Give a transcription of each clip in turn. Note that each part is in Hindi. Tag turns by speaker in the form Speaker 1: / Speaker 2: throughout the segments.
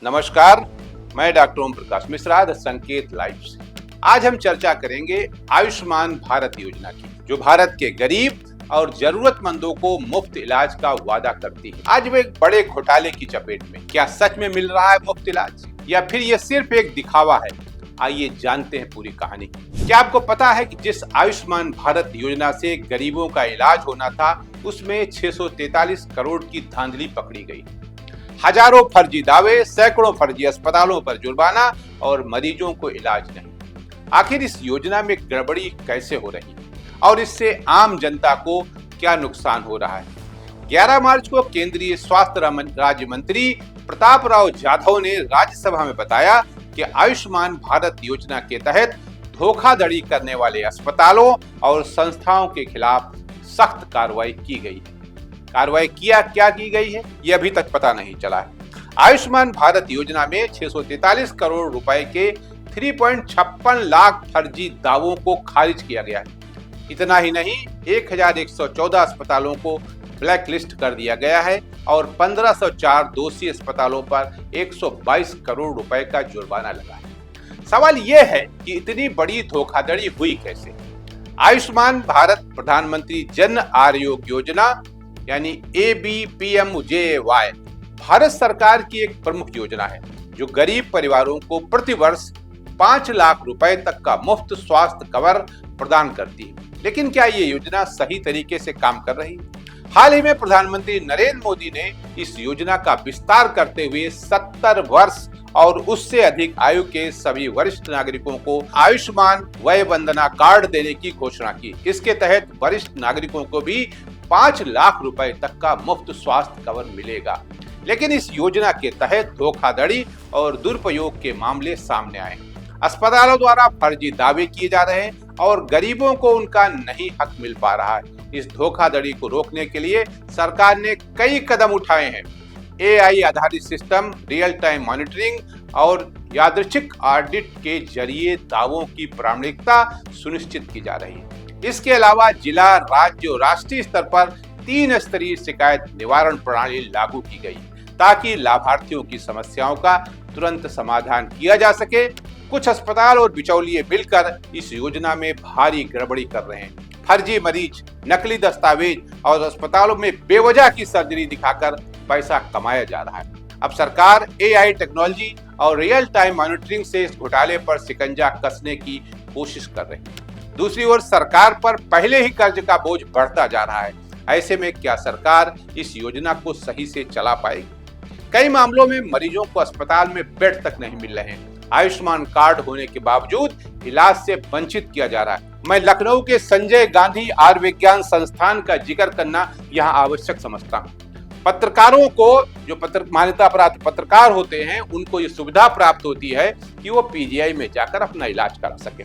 Speaker 1: नमस्कार, मैं doctor Om Prakash Mishra the Sanket live से। आज हम चर्चा करेंगे आयुष्मान भारत योजना की, जो भारत के गरीब और जरूरतमंदों को मुफ्त इलाज का वादा करती है। आज वो एक बड़े घोटाले की चपेट में। क्या सच में मिल रहा है मुफ्त इलाज या फिर ये सिर्फ एक दिखावा है? आइए जानते हैं पूरी कहानी। क्या आपको पता है कि जिस आयुष्मान भारत योजना से गरीबों का इलाज होना था, उसमें 643 करोड़ की धांधली पकड़ी गई। हजारों फर्जी दावे, सैकड़ों फर्जी अस्पतालों पर जुर्माना और मरीजों को इलाज नहीं। आखिर इस योजना में गड़बड़ी कैसे हो रही है और इससे आम जनता को क्या नुकसान हो रहा है? 11 मार्च को केंद्रीय स्वास्थ्य राज्य मंत्री प्रताप राव जाधव ने राज्यसभा में बताया कि आयुष्मान भारत योजना के तहत धोखाधड़ी करने वाले अस्पतालों और संस्थाओं के खिलाफ सख्त कार्रवाई की गई है। कार्रवाई क्या की गई है, ये अभी तक पता नहीं चला है। आयुष्मान भारत योजना में 643 करोड़ रुपए के 3.56 लाख फर्जी दावों को खारिज किया गया है। इतना ही नहीं, 1114 अस्पतालों को ब्लैक लिस्ट कर दिया गया है और 1504 दोषी अस्पतालों पर 122 करोड़ रुपए का जुर्माना लगा है। सवाल यह है कि इतनी बड़ी धोखाधड़ी हुई कैसे? आयुष्मान भारत प्रधानमंत्री जन आरोग्य योजना यानी ABPMJY भारत सरकार की एक प्रमुख योजना है, जो गरीब परिवारों को प्रति वर्ष 5 लाख रुपए तक का मुफ्त स्वास्थ्य कवर प्रदान करती है। लेकिन क्या ये योजना सही तरीके से काम कर रही है? हाल ही में प्रधानमंत्री नरेंद्र मोदी ने इस योजना का विस्तार करते हुए 70 वर्ष और उससे अधिक आयु के सभी वरिष्ठ नागरिकों को आयुष्मान वय वंदना कार्ड देने की घोषणा की। इसके तहत वरिष्ठ नागरिकों को भी 5 लाख रुपए तक का मुफ्त स्वास्थ्य कवर मिलेगा। लेकिन इस योजना के तहत धोखाधड़ी और दुरुपयोग के मामले सामने आए। अस्पतालों द्वारा फर्जी दावे किए जा रहे हैं और गरीबों को उनका नहीं हक मिल पा रहा है। इस धोखाधड़ी को रोकने के लिए सरकार ने कई कदम उठाए हैं। AI आधारित सिस्टम, रियल टाइम मॉनिटरिंग और यादृच्छिक ऑडिट के जरिए दावों की प्रामाणिकता सुनिश्चित की जा रही है। इसके अलावा जिला, राज्य और राष्ट्रीय स्तर पर 3 स्तरीय शिकायत निवारण प्रणाली लागू की गई, ताकि लाभार्थियों की समस्याओं का तुरंत समाधान किया जा सके। कुछ अस्पताल और बिचौलिए मिलकर इस योजना में भारी गड़बड़ी कर रहे हैं। फर्जी मरीज, नकली दस्तावेज और अस्पतालों में बेवजह की सर्जरी दिखाकर पैसा कमाया जा रहा है। अब सरकार AI टेक्नोलॉजी और रियल टाइम मॉनिटरिंग से इस घोटाले पर शिकंजा कसने की कोशिश कर रही है। दूसरी ओर सरकार पर पहले ही कर्ज का बोझ बढ़ता जा रहा है। ऐसे में क्या सरकार इस योजना को सही से चला पाएगी? कई मामलों में मरीजों को अस्पताल में बेड तक नहीं मिल रहे हैं। आयुष्मान कार्ड होने के बावजूद इलाज से वंचित किया जा रहा है। मैं लखनऊ के संजय गांधी आयुर्विज्ञान संस्थान का जिक्र करना यहाँ आवश्यक समझता हूँ। पत्रकारों को, जो मान्यता प्राप्त पत्रकार होते हैं, उनको ये सुविधा प्राप्त होती है कि वो PGI में जाकर अपना इलाज करा सके।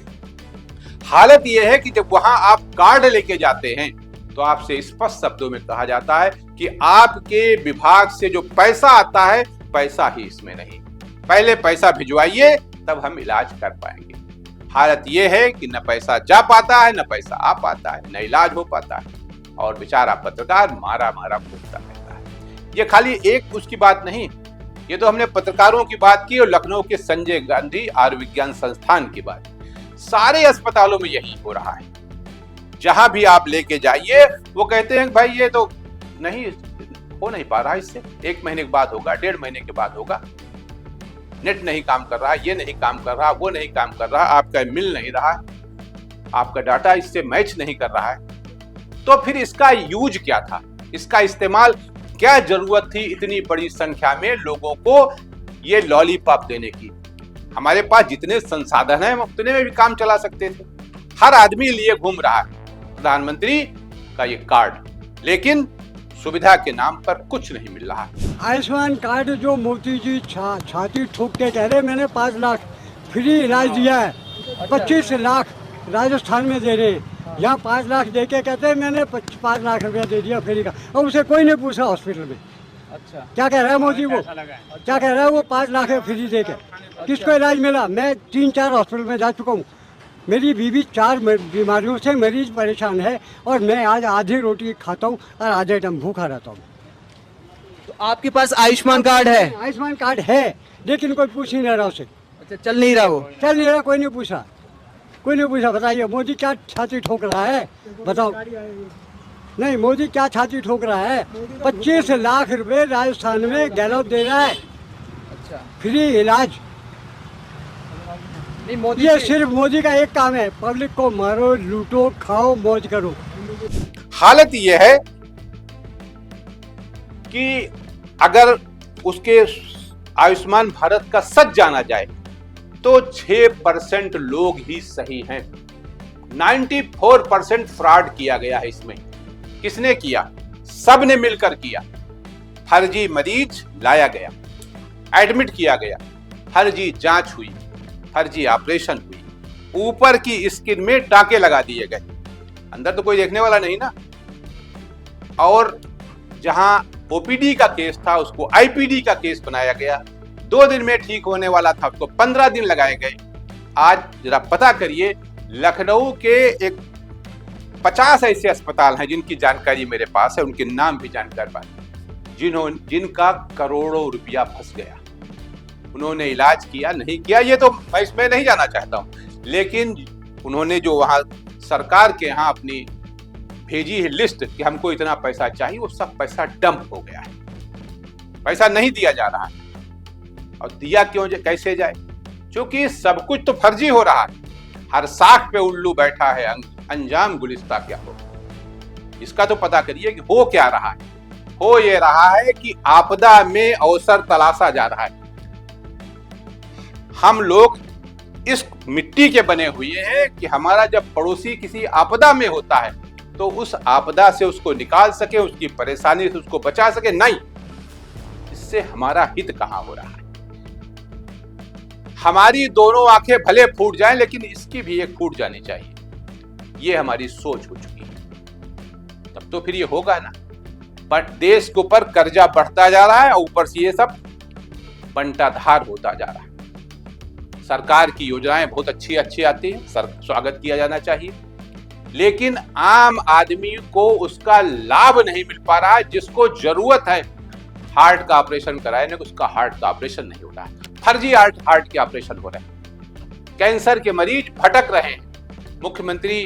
Speaker 1: हालत यह है कि जब वहां आप कार्ड लेके जाते हैं तो आपसे स्पष्ट शब्दों में कहा जाता है कि आपके विभाग से जो पैसा आता है, पैसा ही इसमें नहीं, पहले पैसा भिजवाइए तब हम इलाज कर पाएंगे। हालत यह है कि न पैसा जा पाता है, न पैसा आ पाता है, न इलाज हो पाता है और बेचारा पत्रकार मारा घूमता रहता है। ये खाली एक उसकी बात नहीं, ये तो हमने पत्रकारों की बात की और लखनऊ के संजय गांधी आयुर्विज्ञान संस्थान की बात। सारे अस्पतालों में यही हो रहा है। जहां भी आप लेके जाइए, वो कहते हैं भाई ये तो नहीं हो नहीं पा रहा, इससे 1 महीने के बाद होगा, 1.5 महीने के बाद होगा, नेट नहीं काम कर रहा, ये नहीं काम कर रहा, वो नहीं काम कर रहा, आपका मिल नहीं रहा, आपका डाटा इससे मैच नहीं कर रहा है। तो फिर इसका यूज क्या था? इसका इस्तेमाल क्या जरूरत थी इतनी बड़ी संख्या में लोगों को ये लॉलीपॉप देने की? हमारे पास जितने संसाधन हैं, हम उतने में भी काम चला सकते थे। हर आदमी लिए घूम रहा है प्रधानमंत्री का ये कार्ड, लेकिन सुविधा के नाम पर कुछ नहीं मिल रहा है।
Speaker 2: आयुष्मान कार्ड जो मोदी जी छाती ठोक के कह रहे मैंने 5 लाख फ्री इलाज दिया है, 25 लाख राजस्थान में दे रहे हैं, यहाँ 5 लाख दे के कहते हैं मैंने 5 लाख रुपया दे दिया फ्री का, और उसे कोई नहीं पूछा हॉस्पिटल में। अच्छा, क्या कह रहा है मोदी? वो क्या कह रहा है? वो 5 लाख फ्री दे के किसको इलाज मिला? मैं 3-4 हॉस्पिटल में जा चुका हूँ। मेरी बीवी 4 बीमारियों से मरीज परेशान है और मैं आज आधी रोटी खाता हूँ और आधे टाइम भूखा रहता हूँ।
Speaker 3: तो आपके पास आयुष्मान कार्ड है?
Speaker 2: आयुष्मान कार्ड है, लेकिन कोई पूछ ही नहीं रहा उसे।
Speaker 3: अच्छा, चल नहीं रहा वो?
Speaker 2: चल नहीं रहा, कोई नहीं पूछा, कोई नहीं पूछा। बताइए मोदी क्या छाती ठोक रहा है, बताओ। नहीं, मोदी क्या छाती ठोक रहा है? 25 लाख रुपए राजस्थान में गहलोत दे रहा है,
Speaker 3: अच्छा,
Speaker 2: फ्री इलाज।
Speaker 3: नहीं मोदी
Speaker 2: ये सिर्फ मोदी का एक काम है, पब्लिक को मारो, लूटो, खाओ, मौज करो।
Speaker 1: हालत यह है कि अगर उसके आयुष्मान भारत का सच जाना जाए तो 6% लोग ही सही हैं। 94% फ्रॉड किया गया है इसमें। किसने किया? सब ने मिलकर किया। फर्जी मरीज लाया गया, एडमिट किया गया, फर्जी जांच हुई, फर्जी ऑपरेशन हुई, ऊपर की स्किन में टाके लगा दिए गए, अंदर तो कोई देखने वाला नहीं ना। और जहां ओपीडी का केस था उसको आईपीडी का केस बनाया गया। 2 दिन में ठीक होने वाला था उसको 15 दिन लगाए गए। आज जरा पता करिए, लखनऊ के एक 50 ऐसे अस्पताल हैं जिनकी जानकारी मेरे पास है, उनके नाम भी जानकार पाए, जिनका करोड़ों रुपया फंस गया। उन्होंने इलाज किया नहीं किया ये तो मैं इसमें नहीं जाना चाहता हूं, लेकिन उन्होंने जो वहां सरकार के यहाँ अपनी भेजी है लिस्ट कि हमको इतना पैसा चाहिए, वो सब पैसा डंप हो गया है, पैसा नहीं दिया जा रहा है। और दिया क्यों कैसे जाए? क्योंकि सब कुछ तो फर्जी हो रहा है। हर साख पे उल्लू बैठा है, अंजाम गुलिस्ता क्या हो, इसका तो पता करिए कि हो क्या रहा है। हो ये रहा है कि आपदा में अवसर तलाशा जा रहा है। हम लोग इस मिट्टी के बने हुए हैं कि हमारा जब पड़ोसी किसी आपदा में होता है तो उस आपदा से उसको निकाल सके, उसकी परेशानी से उसको बचा सके। नहीं, इससे हमारा हित कहां हो रहा है? हमारी दोनों आंखें भले फूट जाएं, लेकिन इसकी भी एक फूट जानी चाहिए। ये हमारी सोच हो चुकी है। तब तो फिर ये होगा ना। बट देश के ऊपर कर्जा बढ़ता जा रहा है और ऊपर से ये सब बंटाधार होता जा रहा है। सरकार की योजनाएं बहुत अच्छी अच्छी आती है, स्वागत किया जाना चाहिए, लेकिन आम आदमी को उसका लाभ नहीं मिल पा रहा है। जिसको जरूरत है हार्ट का ऑपरेशन कराने को, उसका हार्ट का ऑपरेशन नहीं हो रहा है। फर्जी हार्ट के ऑपरेशन हो रहे हैं। कैंसर के मरीज भटक रहे हैं, मुख्यमंत्री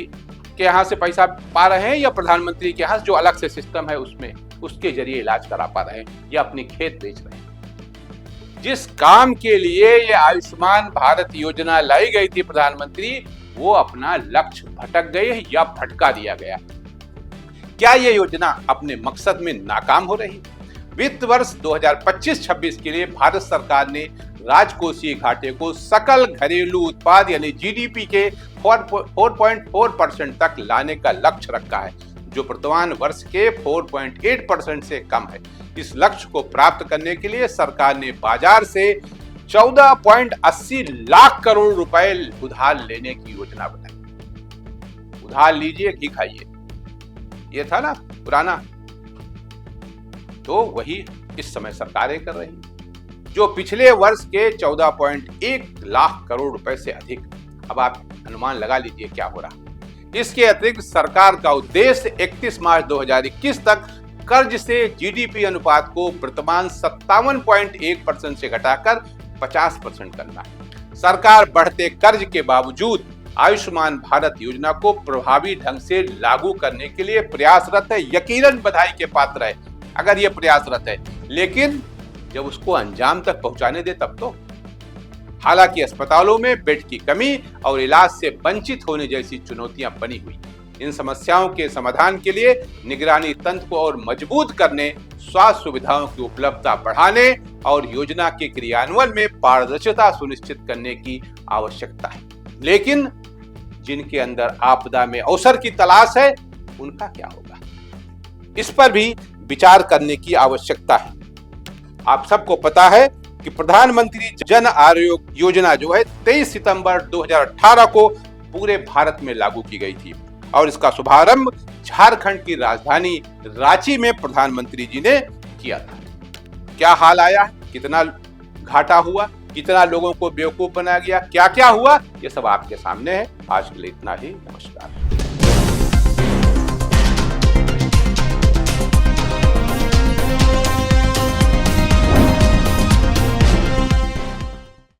Speaker 1: के यहाँ से पैसा पा रहे हैं या प्रधानमंत्री के यहाँ जो अलग से सिस्टम है उसमें उसके जरिए इलाज करा पा रहे हैं या अपनी खेत बेच रहे हैं। जिस काम के लिए ये आयुष्मान भारत योजना लाई गई थी प्रधानमंत्री, वो अपना लक्ष्य भटक गए या भटका दिया गया। क्या ये योजना अपने मकसद में नाकाम हो रही? वित्त वर्ष 2025-26 के लिए भारत सरकार ने राजकोषीय घाटे को सकल घरेलू उत्पाद यानी जीडीपी के 4.4% तक लाने का लक्ष्य रखा है, जो वर्तमान वर्ष के 4.8% से कम है। इस लक्ष्य को प्राप्त करने के लिए सरकार ने बाजार से 14.80 लाख करोड़ रुपए उधार लेने की योजना बनाई। उधार लीजिए, घी खाइए, ये था ना पुराना। तो वही इस समय सरकारें कर रही, जो पिछले वर्ष के 14.1 लाख करोड़ रुपए से अधिक। अब आप अनुमान लगा लीजिए क्या हो रहा। इसके अतिरिक्त सरकार का उद्देश्य 31 मार्च 2021 तक कर्ज से जीडीपी अनुपात को वर्तमान 57.1% से घटाकर 50% करना है। सरकार बढ़ते कर्ज के बावजूद आयुष्मान भारत योजना को प्रभावी ढंग से लागू करने के लिए प्रयासरत है। यकीनन बधाई के पात्र है अगर ये प्रयासरत है, लेकिन जब उसको अंजाम तक पहुंचाने दे तब तो। हालांकि अस्पतालों में बेड की कमी और इलाज से वंचित होने जैसी चुनौतियां बनी हुई। इन समस्याओं के समाधान के लिए निगरानी तंत्र को और मजबूत करने, स्वास्थ्य सुविधाओं की उपलब्धता बढ़ाने और योजना के क्रियान्वयन में पारदर्शिता सुनिश्चित करने की आवश्यकता है। लेकिन जिनके अंदर आपदा में अवसर की तलाश है, उनका क्या होगा? इस पर भी विचार करने की आवश्यकता है। आप सबको पता है कि प्रधानमंत्री जन आरोग्य योजना जो है 23 सितंबर 2018 को पूरे भारत में लागू की गई थी और इसका शुभारंभ झारखंड की राजधानी रांची में प्रधानमंत्री जी ने किया था। क्या हाल आया, कितना घाटा हुआ, कितना लोगों को बेवकूफ बनाया गया, क्या क्या हुआ, ये सब आपके सामने है। आज के लिए इतना ही। नमस्कार।